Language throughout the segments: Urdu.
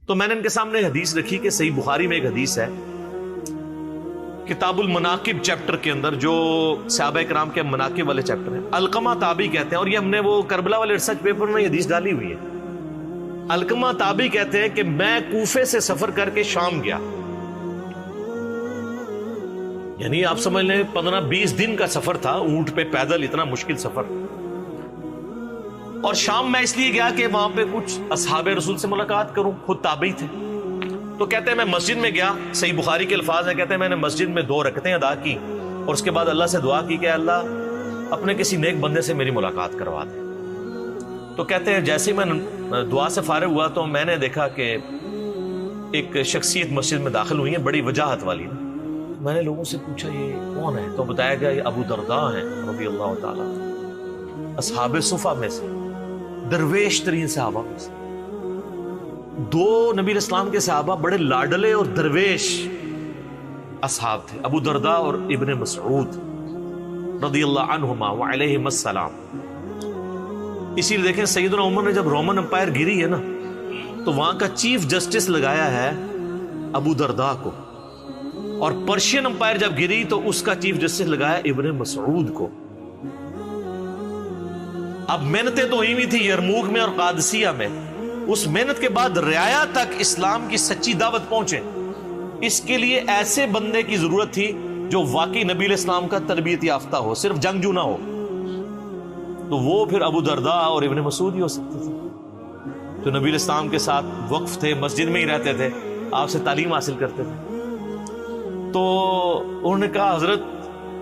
تو میں نے ان کے سامنے حدیث رکھی کہ صحیح بخاری میں ایک حدیث ہے کتاب المناقب چیپٹر کے اندر، جو صحابہ کرام کے مناقب والے چیپٹر ہیں، علقمہ تابعی کہتے ہیں، اور یہ ہم نے وہ کربلا والے ریسرچ پیپر میں یہ حدیث ڈالی ہوئی ہے۔ علقمہ تابعی کہتے ہیں کہ میں کوفے سے سفر کر کے شام گیا، یعنی آپ سمجھ لیں 15-20 دن کا سفر تھا، اونٹ پہ پیدل، اتنا مشکل سفر۔ اور شام میں اس لیے گیا کہ وہاں پہ کچھ اصحاب رسول سے ملاقات کروں، خود تابعی تھے۔ تو کہتے ہیں میں مسجد میں گیا، صحیح بخاری کے الفاظ ہیں، کہتے ہیں میں نے مسجد میں 2 رکعتیں ادا کی اور اس کے بعد اللہ سے دعا کی کہ اللہ اپنے کسی نیک بندے سے میری ملاقات کروا دے۔ تو کہتے ہیں جیسے ہی میں دعا سے فارغ ہوا تو میں نے دیکھا کہ ایک شخصیت مسجد میں داخل ہوئی ہے، بڑی وجاہت والی۔ میں نے لوگوں سے پوچھا یہ کون ہے؟ تو بتایا گیا یہ ابو درداء ہیں رضی اللہ تعالیٰ، اصحاب صفہ میں سے، درویش ترین صحابہ میں سے۔ 2 نبی الاسلام کے صحابہ بڑے لاڈلے اور درویش اصحاب تھے، ابو درداء اور ابن مسعود رضی اللہ عنہما وعلیہم السلام۔ اسی لیے دیکھیں سیدنا عمر نے جب رومن امپائر گری ہے نا، تو وہاں کا چیف جسٹس لگایا ہے ابو درداء کو، اور پرشین امپائر جب گری تو اس کا چیف جسٹس لگایا ابن مسعود کو۔ اب محنتیں تو ہوئی ہوئی تھی یرموک میں اور قادسیہ میں، اس محنت کے بعد رعایا تک اسلام کی سچی دعوت پہنچے، اس کے لیے ایسے بندے کی ضرورت تھی جو واقعی نبی الاسلام کا تربیت یافتہ ہو، صرف جنگجو نہ ہو۔ تو وہ پھر ابو درداء اور ابن مسعود ہی ہو سکتے تھے، جو نبی الاسلام کے ساتھ وقف تھے، مسجد میں ہی رہتے تھے، آپ سے تعلیم حاصل کرتے تھے۔ تو انہوں نے کہا حضرت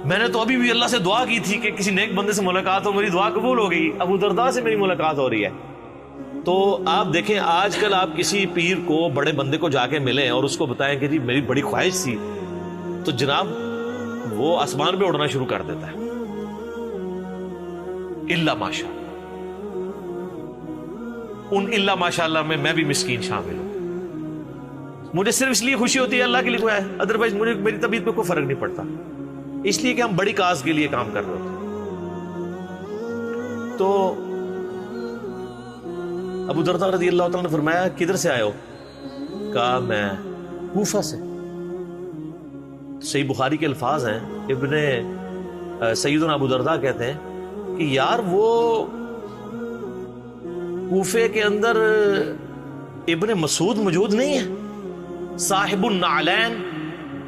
میں نے تو ابھی بھی اللہ سے دعا کی تھی کہ کسی نیک بندے سے ملاقات ہو، میری دعا قبول ہو گئی، ابو درداء سے میری ملاقات ہو رہی ہے۔ تو آپ دیکھیں آج کل آپ کسی پیر کو، بڑے بندے کو جا کے ملیں اور اس کو بتائیں کہ جی میری بڑی خواہش تھی، تو جناب وہ آسمان پہ اڑنا شروع کر دیتا ہے، الا ماشاء ان الا ماشاء اللہ میں بھی مسکین شامل ہوں۔ مجھے صرف اس لیے خوشی ہوتی ہے اللہ کے لیے کوئی ہے، ادروائز مجھے میری طبیعت پہ کوئی فرق نہیں پڑتا، اس لیے کہ ہم بڑی کاز کے لیے کام کر رہے ہوتے۔ تو ابو درداء رضی اللہ تعالیٰ نے فرمایا کدھر سے آئے ہو؟ کہا میں کوفہ سے۔ صحیح بخاری کے الفاظ ہیں، سیدنا ابو درداء کہتے ہیں کہ یار وہ کوفے کے اندر ابن مسعود موجود نہیں ہے، صاحب النعلین،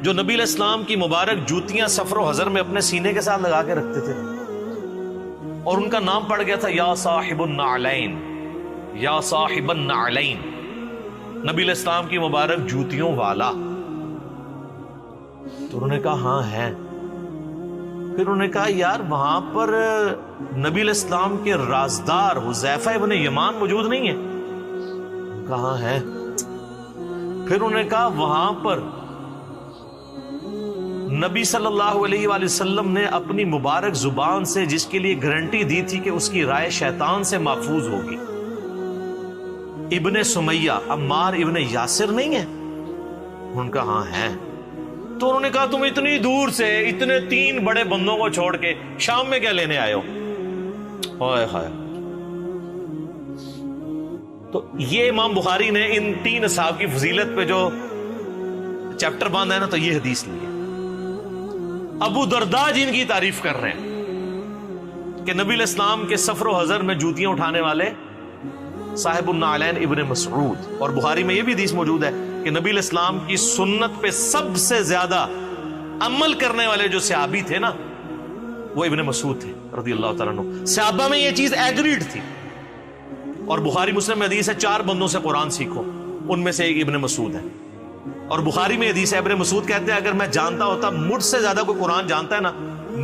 جو نبی علیہ السلام کی مبارک جوتیاں سفر و حضر میں اپنے سینے کے ساتھ لگا کے رکھتے تھے، اور ان کا نام پڑ گیا تھا یا صاحب النعلین، یا صاحب النعلین، نبی علیہ السلام کی مبارک جوتیوں والا۔ تو انہوں نے کہا ہاں ہے۔ پھر انہوں نے کہا یار وہاں پر نبی علیہ السلام کے رازدار حذیفہ ابن یمان موجود نہیں ہے؟ کہاں ہے؟ پھر انہوں نے کہا وہاں پر نبی صلی اللہ علیہ وآلہ وسلم نے اپنی مبارک زبان سے جس کے لیے گارنٹی دی تھی کہ اس کی رائے شیطان سے محفوظ ہوگی، ابن سمیہ عمار ابن یاسر نہیں ہے؟ ان کا ہاں ہے۔ تو انہوں نے کہا تم اتنی دور سے اتنے 3 بڑے بندوں کو چھوڑ کے شام میں کیا لینے آئے ہو؟ ہائے ہائے۔ تو یہ امام بخاری نے ان 3 اصحاب کی فضیلت پہ جو چیپٹر باندھا ہے نا، تو یہ حدیث لی ہے۔ ابو درداء جن کی تعریف کر رہے ہیں کہ نبی علیہ السلام کے سفر و حضر میں جوتیاں اٹھانے والے صاحب النعلین ابن مسعود، اور بخاری میں یہ بھی حدیث موجود ہے کہ نبی علیہ السلام کی سنت پہ سب سے زیادہ عمل کرنے والے جو صحابی تھے نا، وہ ابن مسعود تھے رضی اللہ تعالیٰ عنہ۔ صحابہ میں یہ چیز ایگریڈ تھی، اور بخاری مسلم میں حدیث ہے 4 بندوں سے قرآن سیکھو، ان میں سے ایک ابن مسعود ہے۔ اور بخاری میں حدیث ہے ابن مسعود کہتے ہیں اگر میں جانتا ہوتا مجھ سے زیادہ کوئی قرآن جانتا ہے نا،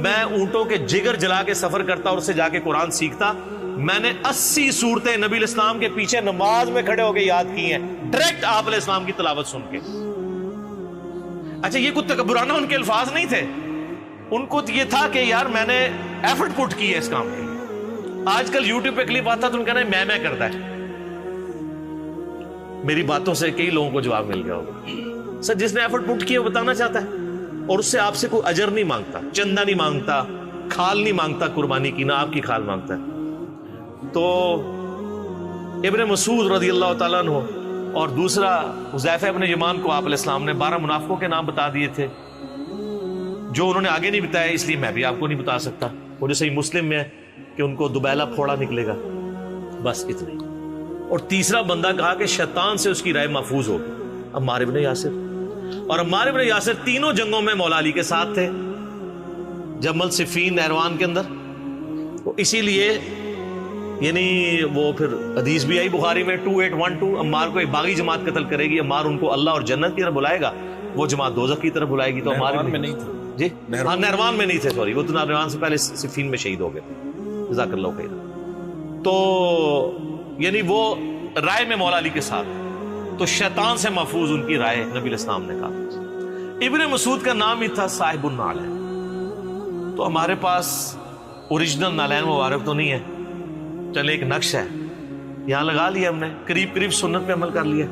میں اونٹوں کے جگر جلا کے سفر کرتا اور اس سے جا کے قرآن سیکھتا۔ میں نے 80 صورتیں نبی علیہ السلام کے پیچھے نماز میں کھڑے ہو کے یاد کی ہیں، ڈائریکٹ آپ علیہ السلام کی تلاوت سن کے۔ اچھا یہ کوئی تکبرانہ ان کے الفاظ نہیں تھے، ان کو یہ تھا کہ یار میں نے ایفرٹ پٹ کی ہے اس کام کے لیے۔ آج کل یوٹیوب پہ کلپ آتا تو ان کا نا میں کرتا ہے۔ میری باتوں سے کئی لوگوں کو جواب مل گیا ہوگا، سر جس نے ایفرٹ پٹ کیا وہ بتانا چاہتا ہے، اور اس سے آپ سے کوئی اجر نہیں مانگتا، چندہ نہیں مانگتا، کھال نہیں مانگتا قربانی کی، نہ آپ کی کھال مانگتا ہے۔ تو ابن مسعود رضی اللہ تعالیٰ عنہ اور دوسرا حذیفہ ابن یمان کو آپ علیہ السلام نے 12 منافقوں کے نام بتا دیے تھے جو انہوں نے آگے نہیں بتایا، اس لیے میں بھی آپ کو نہیں بتا سکتا. وہ جو صحیح مسلم میں ہے کہ ان کو دوبیلا پھوڑا نکلے گا، بس اتنی. اور تیسرا بندہ کہا کہ شیطان سے اس کی رائے محفوظ ہوگی، عمار ابن یاسر. اور عمار ابن یاسر تینوں جنگوں میں مولا علی کے ساتھ تھے، جمل، صفین، نہروان کے اندر. تو اسی لیے یعنی وہ پھر حدیث بھی آئی بخاری میں 2812، عمار کو ایک باغی جماعت قتل کرے گی، عمار ان کو اللہ اور جنت کی طرف بلائے گا، وہ جماعت دوزخ کی طرف بلائے گی. تو عمار میں نہیں تھا جی ہاں نہروان میں نہیں تھے، سوری، وہ تو نہروان سے پہلے صفین میں شہید ہو گئے تھے، جزاک اللہ خیر. تو یعنی وہ رائے میں مولا علی کے ساتھ، تو شیطان سے محفوظ ان کی رائے نبی علیہ السلام نے کہا. ابن مسعود کا نام ہی تھا صاحب النعلین. تو ہمارے پاس اوریجنل نالین مبارک تو نہیں ہے، چلے ایک نقش ہے یہاں لگا لیا ہم نے، قریب قریب سنت پہ عمل کر لیا.